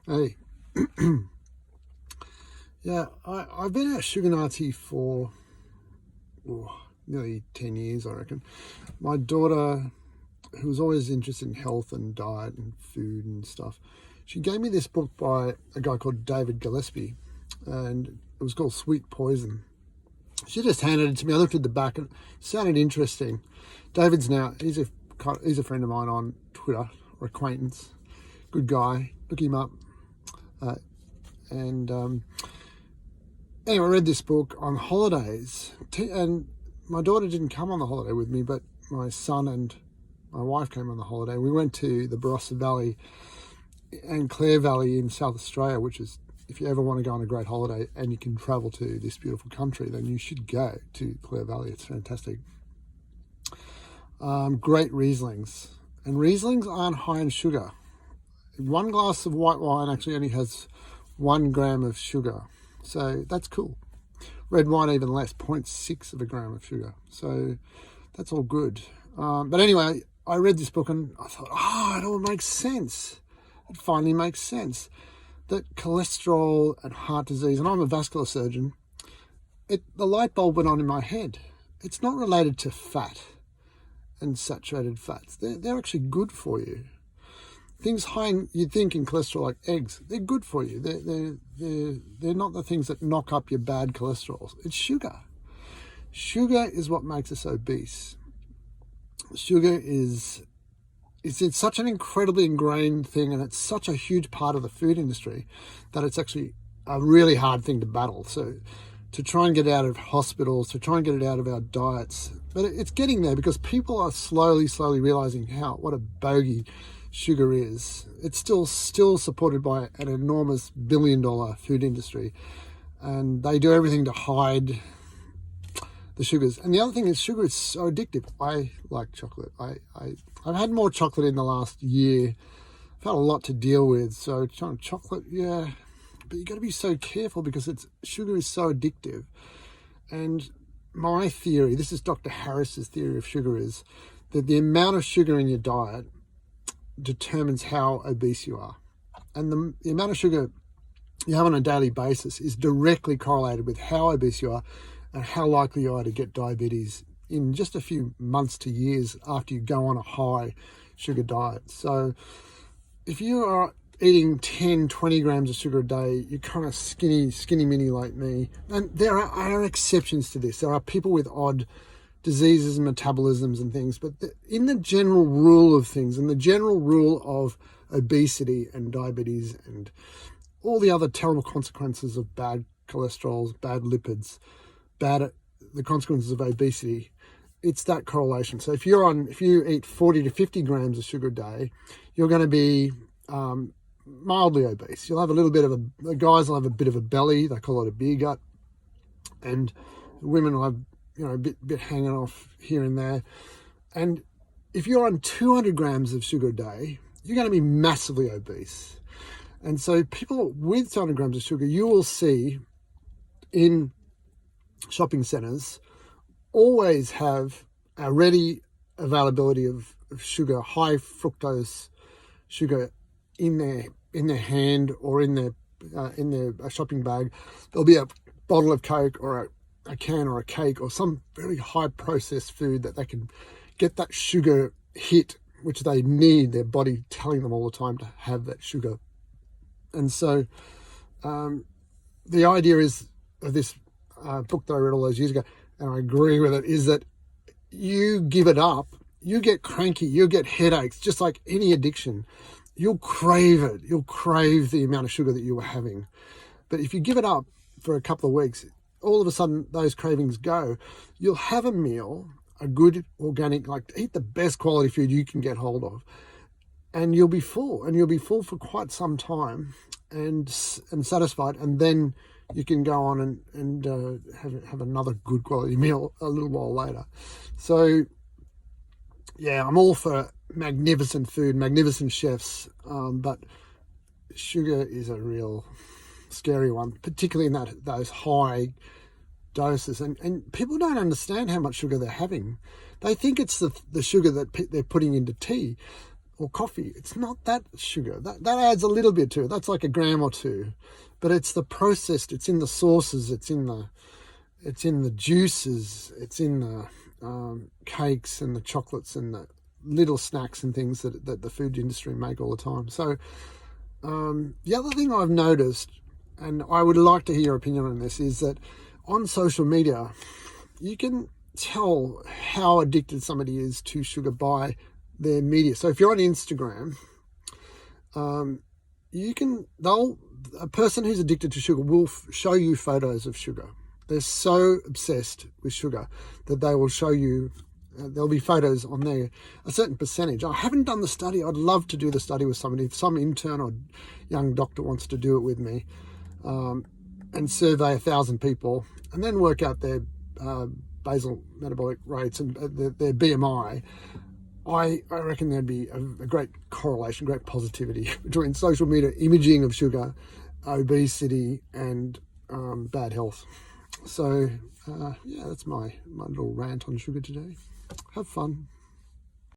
Hey, yeah, I've been a sugar Nazi for nearly 10 years, I reckon. My daughter, who was always interested in health and diet and food and stuff, she gave me this book by a guy called David Gillespie, and it was called Sweet Poison. She just handed it to me. I looked at the back and it sounded interesting. David's now, he's a friend of mine on Twitter, or acquaintance. Good guy. Look him up. And anyway, I read this book on holidays, and my daughter didn't come on the holiday with me, but my son and my wife came on the holiday. We went to the Barossa Valley and Clare Valley in South Australia, which is, if you ever want to go on a great holiday and you can travel to this beautiful country, then you should go to Clare Valley. It's fantastic. Great Rieslings. And Rieslings aren't high in sugar. One glass of white wine actually only has 1 gram of sugar. So that's cool. Red wine even less, 0.6 of a gram of sugar. So that's all good. But anyway, I read this book and I thought, it all makes sense. It finally makes sense that cholesterol and heart disease, and I'm a vascular surgeon, the light bulb went on in my head. It's not related to fat and saturated fats. They're actually good for you. Things high in, you'd think in cholesterol, like eggs, they're good for you. They're not the things that knock up your bad cholesterol. It's sugar. Sugar is what makes us obese. Sugar it's such an incredibly ingrained thing, and it's such a huge part of the food industry that it's actually a really hard thing to battle. So to try and get it out of hospitals, to try and get it out of our diets, but it's getting there because people are slowly realizing what a bogey sugar is. It's still supported by an enormous $billion food industry, and they do everything to hide the sugars. And the other thing is, sugar is so addictive. I like chocolate. I've had more chocolate in the last year. I've had a lot to deal with, so chocolate, yeah, but you got to be so careful because sugar is so addictive. And my theory, this is Dr. Harris's theory of sugar, is that the amount of sugar in your diet determines how obese you are. And the amount of sugar you have on a daily basis is directly correlated with how obese you are and how likely you are to get diabetes in just a few months to years after you go on a high sugar diet. So if you are eating 10, 20 grams of sugar a day, you're kind of skinny mini like me. And there are exceptions to this. There are people with odd diseases and metabolisms and things, but in the general rule of things, in the general rule of obesity and diabetes and all the other terrible consequences of bad cholesterols, bad lipids, the consequences of obesity, it's that correlation. So if you eat 40 to 50 grams of sugar a day, you're going to be mildly obese. You'll have a little bit of the guys will have a bit of a belly. They call it a beer gut, and women will have a bit hanging off here and there. And if you're on 200 grams of sugar a day, you're going to be massively obese. And so people with 200 grams of sugar, you will see in shopping centres, always have a ready availability of sugar, high fructose sugar in their hand or in their shopping bag. There'll be a bottle of Coke or a can or a cake or some very high processed food that they can get that sugar hit, which they need, their body telling them all the time to have that sugar. And so the idea is of this book that I read all those years ago, and I agree with it, is that you give it up, you get cranky, you get headaches, just like any addiction. You'll crave it. You'll crave the amount of sugar that you were having. But if you give it up for a couple of weeks, all of a sudden those cravings go. You'll have a meal, a good organic, like eat the best quality food you can get hold of, and you'll be full, and you'll be full for quite some time and satisfied, and then you can go on and have another good quality meal a little while later. So yeah, I'm all for magnificent food, magnificent chefs, but sugar is a real scary one, particularly in those high doses. And people don't understand how much sugar they're having. They think it's the sugar that they're putting into tea. or coffee. It's not that sugar. That adds a little bit to it. That's like a gram or two. But it's the processed, it's in the sauces, it's in the juices, it's in the cakes and the chocolates and the little snacks and things that the food industry make all the time. So the other thing I've noticed, and I would like to hear your opinion on this, is that on social media, you can tell how addicted somebody is to sugar by their media. So if you're on Instagram, a person who's addicted to sugar will show you photos of sugar. They're so obsessed with sugar that they will show you, there'll be photos on there, a certain percentage. I haven't done the study. I'd love to do the study with somebody. If some intern or young doctor wants to do it with me, and survey 1,000 people and then work out their basal metabolic rates and their BMI, I reckon there'd be a great correlation, great positivity between social media imaging of sugar, obesity, and bad health. So, yeah, that's my little rant on sugar today. Have fun.